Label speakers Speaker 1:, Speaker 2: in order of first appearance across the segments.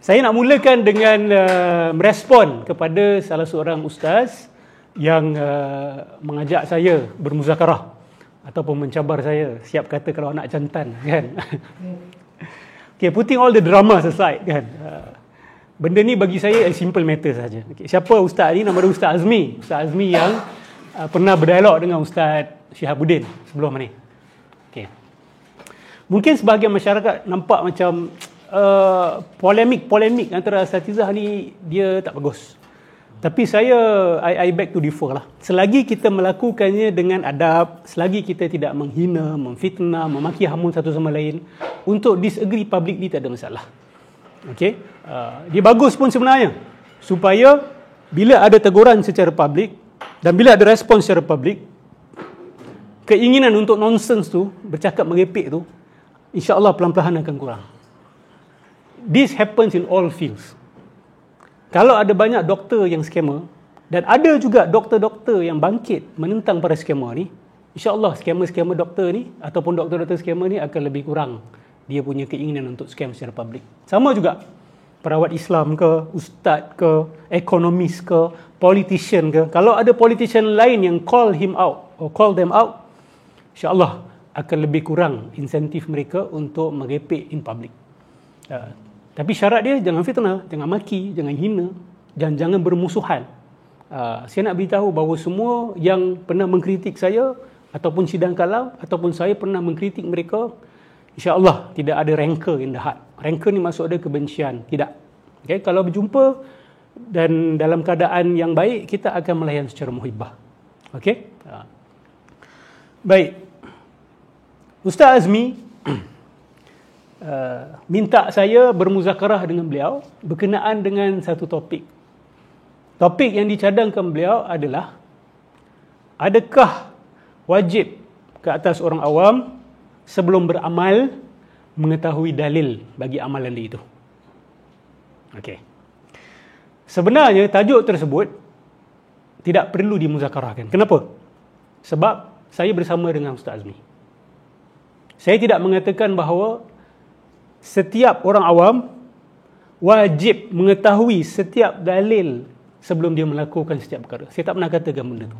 Speaker 1: Saya nak mulakan dengan merespon kepada salah seorang ustaz yang mengajak saya bermuzakarah ataupun mencabar saya, siap kata kalau anak jantan kan. Okay, putting all the drama aside kan. Benda ni bagi saya simple matter saja. Okay, siapa ustaz ni? Nama dia Ustaz Azmi. Ustaz Azmi yang pernah berdialog dengan Ustaz Syihabuddin sebelum ni. Okay. Mungkin sebahagian masyarakat nampak macam polemik antara asatizah ni dia tak bagus. Tapi I beg to differ lah. Selagi kita melakukannya dengan adab, selagi kita tidak menghina, memfitnah, memaki hamun satu sama lain, untuk disagree publicly tak ada masalah. Okay? Dia bagus pun sebenarnya, supaya bila ada teguran secara public dan bila ada respon secara public, keinginan untuk nonsense tu, bercakap merepek tu, insya-Allah pelan-pelan akan kurang. This happens in all fields. Kalau ada banyak doktor yang scammer, dan ada juga doktor-doktor yang bangkit menentang para scammer ni, insya-Allah scammer-scammer doktor ni ataupun doktor-doktor scammer ni akan lebih kurang dia punya keinginan untuk scam secara public. Sama juga perawat Islam ke, ustaz ke, ekonomis ke, politician ke. Kalau ada politician lain yang call him out or call them out, insya-Allah akan lebih kurang insentif mereka untuk merepek in public. Tapi syarat dia jangan fitnah, jangan maki, jangan hina, dan jangan bermusuhan. Saya nak beritahu bahawa semua yang pernah mengkritik saya ataupun sidang kalam ataupun saya pernah mengkritik mereka, insya-Allah tidak ada rancor in the heart. Rancor ni maksud ada kebencian, tidak. Okay? Kalau berjumpa dan dalam keadaan yang baik, kita akan melayan secara muhibbah. Okey? Baik. Ustaz Azmi minta saya bermuzakarah dengan beliau berkenaan dengan satu topik. Topik yang dicadangkan beliau adalah, adakah wajib ke atas orang awam sebelum beramal mengetahui dalil bagi amalan dia itu? Okey. Sebenarnya tajuk tersebut tidak perlu dimuzakarahkan. Kenapa? Sebab saya bersama dengan Ustaz Azmi. Saya tidak mengatakan bahawa setiap orang awam wajib mengetahui setiap dalil sebelum dia melakukan setiap perkara. Saya tak pernah katakan benda tu.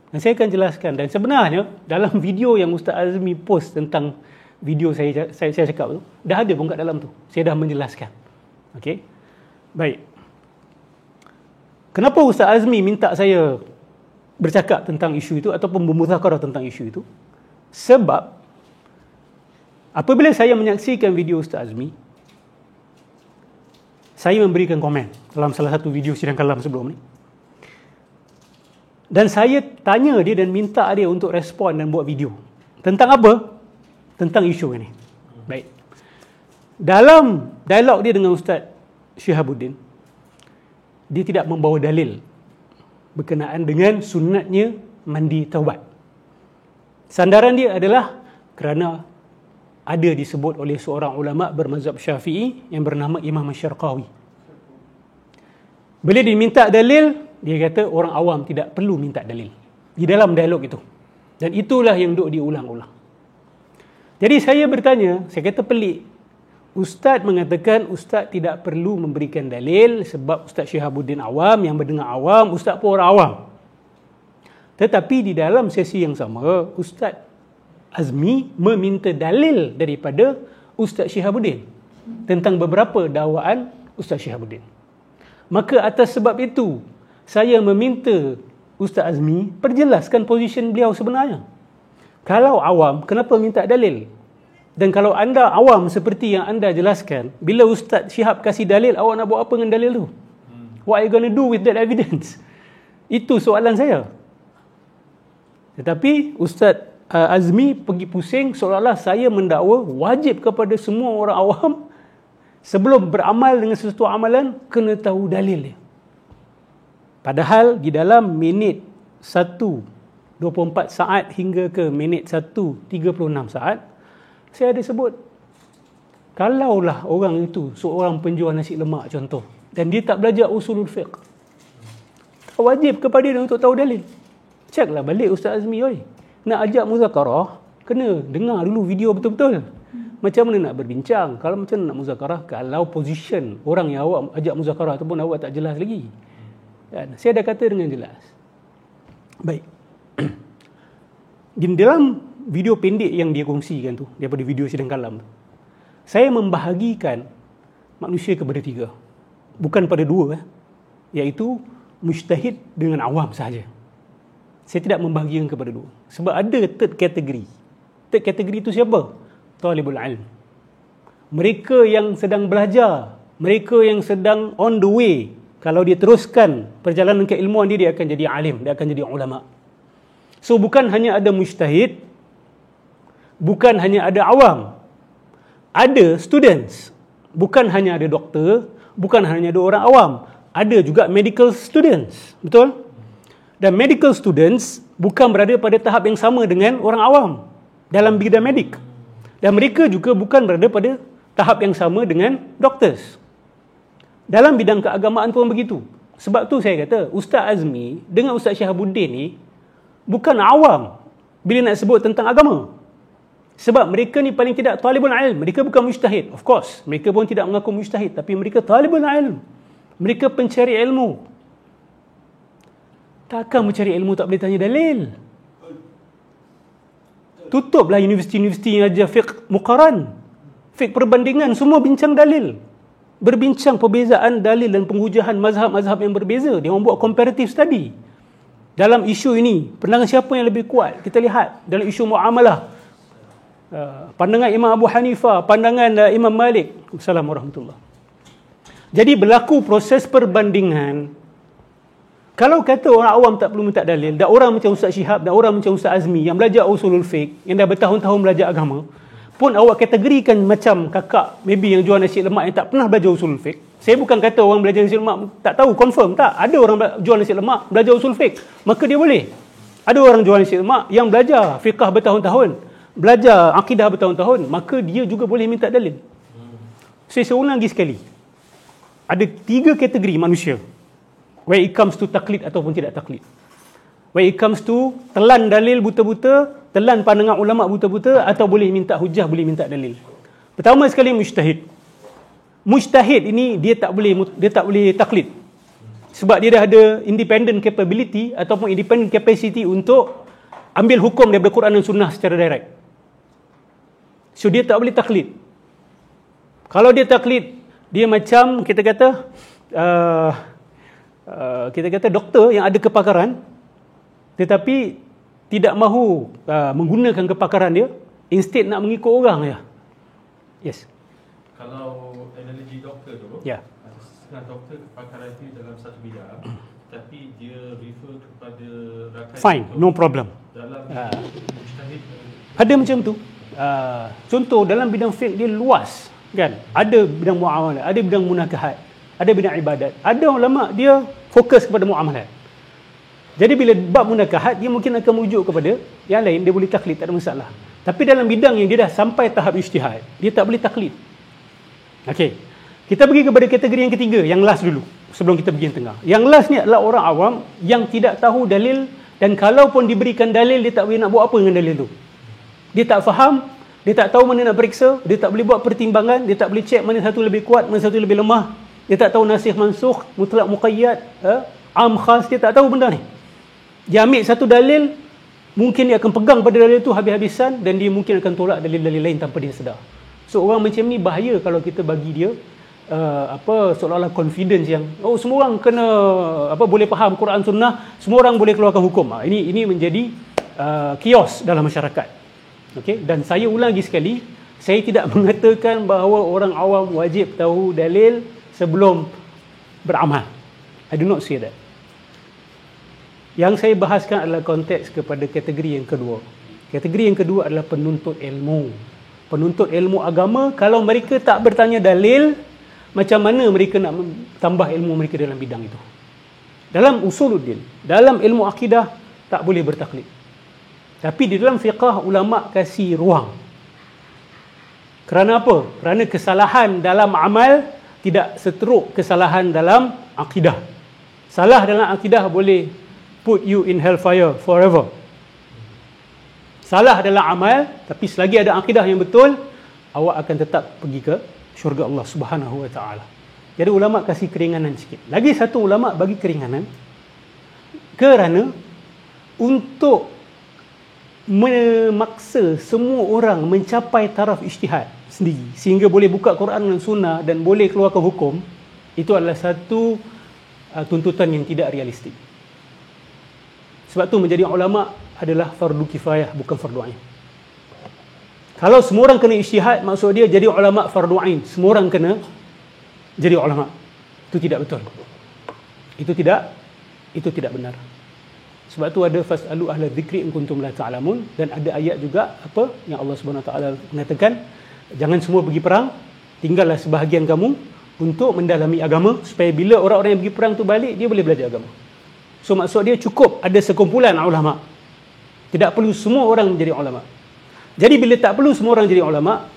Speaker 1: Dan saya akan jelaskan. Dan sebenarnya dalam video yang Ustaz Azmi post tentang video saya cakap tu, dah ada pun kat dalam tu. Saya dah menjelaskan. Okey. Baik. Kenapa Ustaz Azmi minta saya bercakap tentang isu itu ataupun bermuzakarah tentang isu itu? Sebab apabila saya menyaksikan video Ustaz Azmi, saya memberikan komen dalam salah satu video sidang kalam sebelum ni. Dan saya tanya dia dan minta dia untuk respon dan buat video. Tentang apa? Tentang isu ini. Baik. Dalam dialog dia dengan Ustaz Syihabuddin, dia tidak membawa dalil berkenaan dengan sunatnya mandi taubat. Sandaran dia adalah kerana ada disebut oleh seorang ulama bermazhab Syafi'i yang bernama Imam Asy-Syarqawi. Bila diminta dalil, dia kata orang awam tidak perlu minta dalil di dalam dialog itu. Dan itulah yang duk diulang-ulang. Jadi saya bertanya, saya kata pelik. Ustaz mengatakan Ustaz tidak perlu memberikan dalil sebab Ustaz Syihabuddin awam, yang mendengar awam, Ustaz pun orang awam. Tetapi di dalam sesi yang sama, Ustaz Azmi meminta dalil daripada Ustaz Syihabuddin tentang beberapa dakwaan Ustaz Syihabuddin. Maka atas sebab itu, saya meminta Ustaz Azmi perjelaskan posisi beliau sebenarnya. Kalau awam, kenapa minta dalil? Dan kalau anda awam seperti yang anda jelaskan, bila Ustaz Syihab kasih dalil, awak nak buat apa dengan dalil tu? What are you going to do with that evidence? Itu soalan saya. Tetapi Ustaz Azmi pergi pusing seolah-olah saya mendakwa wajib kepada semua orang awam sebelum beramal dengan sesuatu amalan kena tahu dalil dia. Padahal di dalam minit 1:24 saat hingga ke minit 1:36 saat, saya ada sebut, kalaulah orang itu seorang penjual nasi lemak contoh, dan dia tak belajar usulul fiqh, wajib kepada dia untuk tahu dalil. Ceklah balik Ustaz Azmi, oi. Nak ajak muzakarah, kena dengar dulu video betul-betul. macam mana nak berbincang? Kalau macam mana nak muzakarah? Kalau position orang yang awak ajak muzakarah ataupun awak tak jelas lagi. Kan? Saya dah kata dengan jelas. Baik. Di dalam video pendek yang dia kongsikan tu, daripada video sidang kalam tu, saya membahagikan manusia kepada 3. Bukan pada 2, iaitu mujtahid dengan awam sahaja. Saya tidak membahagikan kepada 2. Sebab ada third category. Third category itu siapa? Talibul ilm. Mereka yang sedang belajar, mereka yang sedang on the way. Kalau dia teruskan perjalanan keilmuan dia akan jadi alim, dia akan jadi ulama. So bukan hanya ada mujtahid, bukan hanya ada awam, ada students. Bukan hanya ada doktor, bukan hanya ada orang awam, ada juga medical students. Betul? Dan medical students bukan berada pada tahap yang sama dengan orang awam dalam bidang medik. Dan mereka juga bukan berada pada tahap yang sama dengan doctors. Dalam bidang keagamaan pun begitu. Sebab tu saya kata, Ustaz Azmi dengan Ustaz Syahabuddin ni bukan awam bila nak sebut tentang agama. Sebab mereka ni paling tidak talibul ilm. Mereka bukan mujtahid. Of course, mereka pun tidak mengaku mujtahid. Tapi mereka talibul ilm. Mereka pencari ilmu. Takkan mencari ilmu tak boleh tanya dalil? Tutuplah universiti-universiti yang ajar fiqh muqaran, fiqh perbandingan, semua bincang dalil. Berbincang perbezaan dalil dan penghujahan mazhab-mazhab yang berbeza. Dia membuat comparative study. Dalam isu ini, pandangan siapa yang lebih kuat? Kita lihat dalam isu muamalah. Pandangan Imam Abu Hanifah, pandangan Imam Malik. Assalamualaikum warahmatullahi. Jadi berlaku proses perbandingan. Kalau kata orang awam tak perlu minta dalil, dan orang macam Ustaz Syihab, dan orang macam Ustaz Azmi yang belajar usulul fiqh, yang dah bertahun-tahun belajar agama, pun awak kategorikan macam kakak maybe yang jual nasi lemak yang tak pernah belajar usulul fiqh. Saya bukan kata orang belajar nasi lemak tak tahu, confirm tak. Ada orang jual nasi lemak belajar usul fiqh, maka dia boleh. Ada orang jual nasi lemak yang belajar fiqh bertahun-tahun, belajar akidah bertahun-tahun, maka dia juga boleh minta dalil. Saya ulang lagi sekali. Ada 3 kategori manusia. When it comes to taklid ataupun tidak taklid. When it comes to telan dalil buta-buta, telan pandangan ulama buta-buta, atau boleh minta hujah, boleh minta dalil. Pertama sekali mujtahid. Mujtahid ini dia tak boleh taklid. Sebab dia dah ada independent capability ataupun independent capacity untuk ambil hukum daripada Quran dan Sunnah secara direct. So dia tak boleh taklid. Kalau dia taklid, dia macam kita kata doktor yang ada kepakaran tetapi tidak mahu menggunakan kepakaran dia, instead nak mengikut orang ya. Yes.
Speaker 2: Kalau analogi doktor tu, setengah doktor kepakaran dia dalam satu bidang, tapi dia refer kepada rakan.
Speaker 1: Fine, no problem.
Speaker 2: Dalam mujtahid
Speaker 1: ada macam tu. Contoh dalam bidang fiqh dia luas kan. Ada bidang muamalah, ada bidang munakahat, ada bidang ibadat. Ada ulama dia fokus kepada muamalat. Jadi bila bab munakahat, dia mungkin akan merujuk kepada yang lain, dia boleh taklid, tak ada masalah. Tapi dalam bidang yang dia dah sampai tahap ijtihad, dia tak boleh taklid. Okey. Kita pergi kepada kategori yang ketiga, yang last dulu, sebelum kita pergi yang tengah. Yang last ni adalah orang awam yang tidak tahu dalil, dan kalaupun diberikan dalil, dia tak boleh nak buat apa dengan dalil tu. Dia tak faham, dia tak tahu mana nak periksa, dia tak boleh buat pertimbangan, dia tak boleh cek mana satu lebih kuat, mana satu lebih lemah. Dia tak tahu nasikh mansukh, mutlak muqayyad, am khas, dia tak tahu benda ni. Dia ambil satu dalil, mungkin dia akan pegang pada dalil tu habis-habisan, dan dia mungkin akan tolak dalil-dalil lain tanpa dia sedar. So orang macam ni bahaya kalau kita bagi dia seolah-olah confidence yang semua orang kena boleh faham Quran Sunnah, semua orang boleh keluarkan hukum. Ini menjadi kios dalam masyarakat. Okay? Dan saya ulang lagi sekali, saya tidak mengatakan bahawa orang awam wajib tahu dalil sebelum beramal. I do not say that. Yang saya bahaskan adalah konteks kepada kategori yang kedua. Kategori yang kedua adalah penuntut ilmu. Penuntut ilmu agama, kalau mereka tak bertanya dalil, macam mana mereka nak tambah ilmu mereka dalam bidang itu? Dalam usuluddin, dalam ilmu akidah, tak boleh bertaklid. Tapi di dalam fiqah, ulama' kasih ruang. Kerana apa? Kerana kesalahan dalam amal tidak seteruk kesalahan dalam akidah. Salah dalam akidah boleh put you in hellfire forever. Salah dalam amal, tapi selagi ada akidah yang betul, awak akan tetap pergi ke syurga Allah Subhanahu Wa Taala. Jadi ulama kasih keringanan sikit. Lagi satu ulama bagi keringanan kerana untuk memaksa semua orang mencapai taraf ijtihad sendiri sehingga boleh buka Quran dan Sunnah dan boleh keluarkan hukum, itu adalah satu tuntutan yang tidak realistik. Sebab tu menjadi ulama adalah fardu kifayah, bukan fardu ain. Kalau semua orang kena ijtihad, maksud dia jadi ulama fardu ain, semua orang kena jadi ulama. Itu tidak betul. Itu tidak benar. Sebab tu ada fasalu ahla dzikri in kuntum la ta'lamun, dan ada ayat juga apa yang Allah Subhanahu Wa Taala mengatakan jangan semua pergi perang, tinggallah sebahagian kamu untuk mendalami agama, supaya bila orang-orang yang pergi perang tu balik, dia boleh belajar agama. So maksud dia cukup ada sekumpulan ulama. Tidak perlu semua orang menjadi ulama. Jadi bila tak perlu semua orang jadi ulama,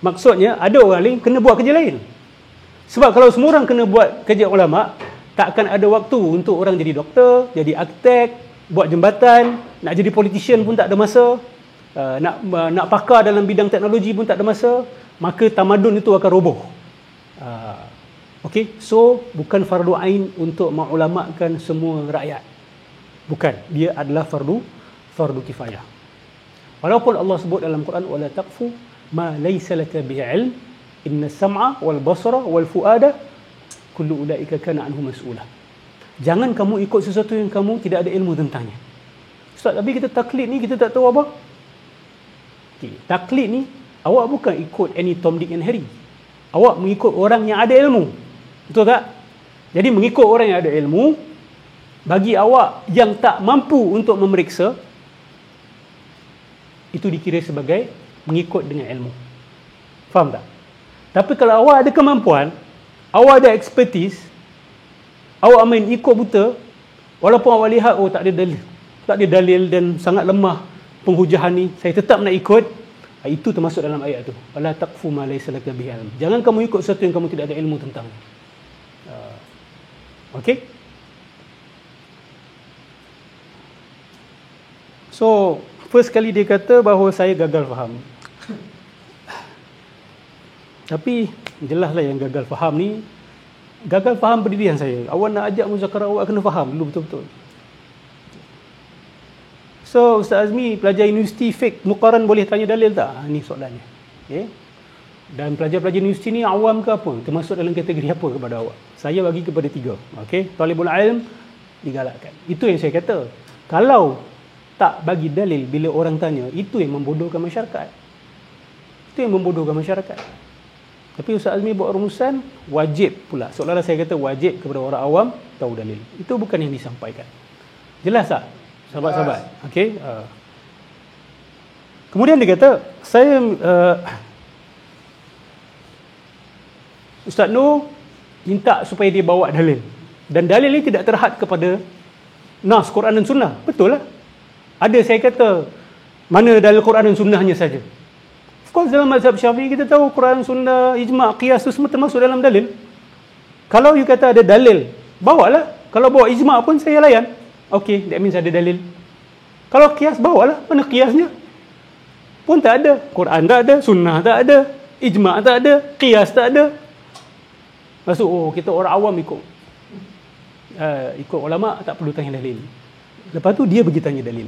Speaker 1: maksudnya ada orang lain kena buat kerja lain. Sebab kalau semua orang kena buat kerja ulama, tak akan ada waktu untuk orang jadi doktor, jadi arkitek, buat jembatan, nak jadi politician pun tak ada masa, nak pakar dalam bidang teknologi pun tak ada masa, maka tamadun itu akan roboh. Okey, so bukan fardu ain untuk mengulamakan semua rakyat. Bukan, dia adalah fardu kifayah. Walaupun Allah sebut dalam Quran wala taqfu ma laysa laka bihi ilm inna sam'a wal basara wal fuada kullu ulaika kana anhu mas'ula. Jangan kamu ikut sesuatu yang kamu tidak ada ilmu tentangnya. Ustaz, tapi kita taklid ni kita tak tahu apa. Okay, taklid ni awak bukan ikut any Tom, Dick and Harry. Awak mengikut orang yang ada ilmu. Betul tak? Jadi mengikut orang yang ada ilmu, bagi awak yang tak mampu untuk memeriksa, itu dikira sebagai mengikut dengan ilmu. Faham tak? Tapi kalau awak ada kemampuan, awak ada expertise, awak main ikut buta, walaupun awak lihat tak ada dalil dan sangat lemah penghujahan ni, saya tetap nak ikut, itu termasuk dalam ayat tu. Wala taqfu ma laysa laka bihi ilm. Jangan kamu ikut sesuatu yang kamu tidak ada ilmu tentang. Okey? So, first kali dia kata bahawa saya gagal faham. Tapi jelaslah yang gagal faham ni, gagal faham pendirian saya. Awak nak ajak muzakarah, awak kena faham dulu betul-betul. So Ustaz Azmi, pelajar universiti fake muqaran boleh tanya dalil tak? Ni soalannya. Okay? Dan pelajar-pelajar universiti ni awam ke apa? Termasuk dalam kategori apa kepada awak? Saya bagi kepada 3. Okay? Talibul ilm digalakkan. Itu yang saya kata. Kalau tak bagi dalil bila orang tanya, itu yang membodohkan masyarakat. Itu yang membodohkan masyarakat. Tapi Ustaz Azmi buat rumusan, wajib pula. Seolah-olah saya kata wajib kepada orang awam tahu dalil. Itu bukan yang disampaikan. Jelas tak? Sahabat-sahabat. Okey. Kemudian dia kata, saya Ustaz Nur minta supaya dia bawa dalil. Dan dalil ini tidak terhad kepada nas Quran dan Sunnah. Betul lah. Ada saya kata, mana dalil Quran dan Sunnahnya saja. Of course dalam mazhab Syafi'i kita tahu Quran, Sunnah, ijma', qiyas itu semua termasuk dalam dalil. Kalau you kata ada dalil, bawalah. Kalau bawa ijma' pun saya layan. Okey, that means ada dalil. Kalau qiyas, bawalah. Mana qiyasnya? Pun tak ada. Quran tak ada, Sunnah tak ada, ijma' tak ada, qiyas tak ada. Maksud, kita orang awam ikut ulama' tak perlu tanya dalil. Lepas tu dia pergi tanya dalil.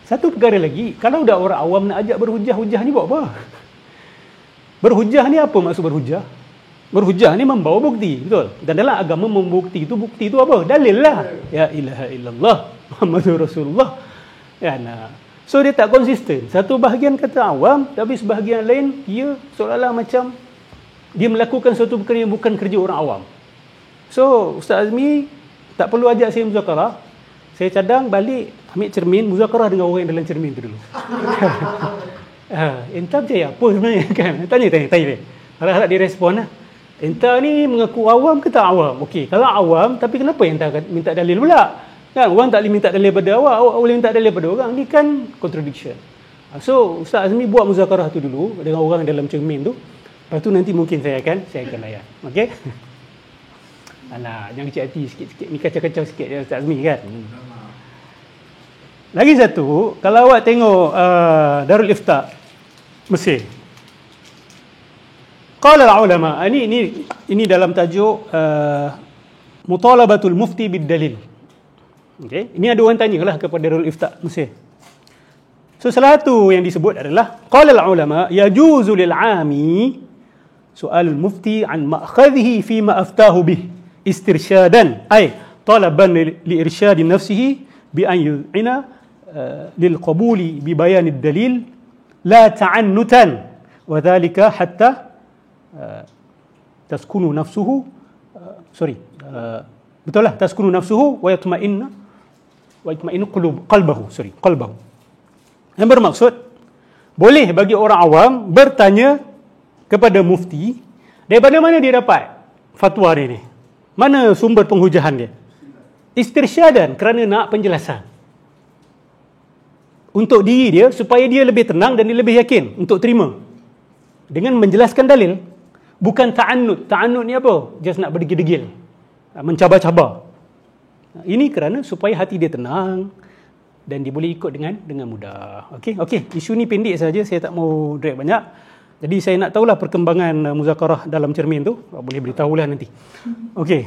Speaker 1: Satu perkara lagi, kalau dah orang awam nak ajak berhujah, hujah ni buat apa? Berhujah ni apa maksud berhujah? Berhujah ni membawa bukti, betul? Dan dalam agama membukti itu apa? Dalil lah. Ya ilaha illallah Muhammadur Rasulullah. Ya, nah. So dia tak konsisten. Satu bahagian kata awam, tapi sebahagian lain dia seolah-olah macam dia melakukan suatu perkara yang bukan kerja orang awam. So Ustaz Azmi tak perlu ajak saya muzakarah. Saya cadang balik ambil cermin, muzakarah dengan orang yang dalam cermin tu dulu. Entah percaya apa sebenarnya kan? Tanya. Harap-harap dia respon lah. Entah ni mengaku awam ke tak awam? Okey, kalau awam, tapi kenapa entah minta dalil pula? Kan orang tak boleh minta dalil pada awak boleh minta dalil pada orang. Ni kan contradiction. So Ustaz Azmi buat muzakarah tu dulu dengan orang dalam cermin tu. Lepas tu nanti mungkin saya akan layan. Okey? Alah, jangan kecil hati sikit-sikit. Ni kacau-kacau sikit je Ustaz Azmi kan. Lagi satu, kalau awak tengok Darul Ifta Mesir. Qala ulama, ini dalam tajuk Mutalabatul Mufti bid Dalil. Okey, ini ada orang tanyalah kepada Darul Ifta Mesir. So salah satu yang disebut adalah qala ulama yajuzu lil 'ami su'al mufti an ma'khadhihi fi ma aftahu bih istirshadan ay talaban li irshad nafsihi bi an yu'ina lil qabuli bi bayan ad-dalil la ta'annutan wa dhalika hatta taskunu nafsuhu betul lah, taskunu nafsuhu wa yatma'innu qalbahu. Yang bermaksud boleh bagi orang awam bertanya kepada mufti daripada mana dia dapat fatwa ni, mana sumber penghujahan dia, istirsyadan, kerana nak penjelasan untuk diri dia supaya dia lebih tenang dan dia lebih yakin untuk terima dengan menjelaskan dalil, bukan ta'annud. Ta'annud ni apa? Just nak berdegil-degil, mencabar-cabar. Ini kerana supaya hati dia tenang dan dia boleh ikut dengan mudah. Okey, isu ni pendek saja, saya tak mau drag banyak. Jadi saya nak tahulah perkembangan muzakarah dalam cermin tu, boleh beritahulah nanti. Okey.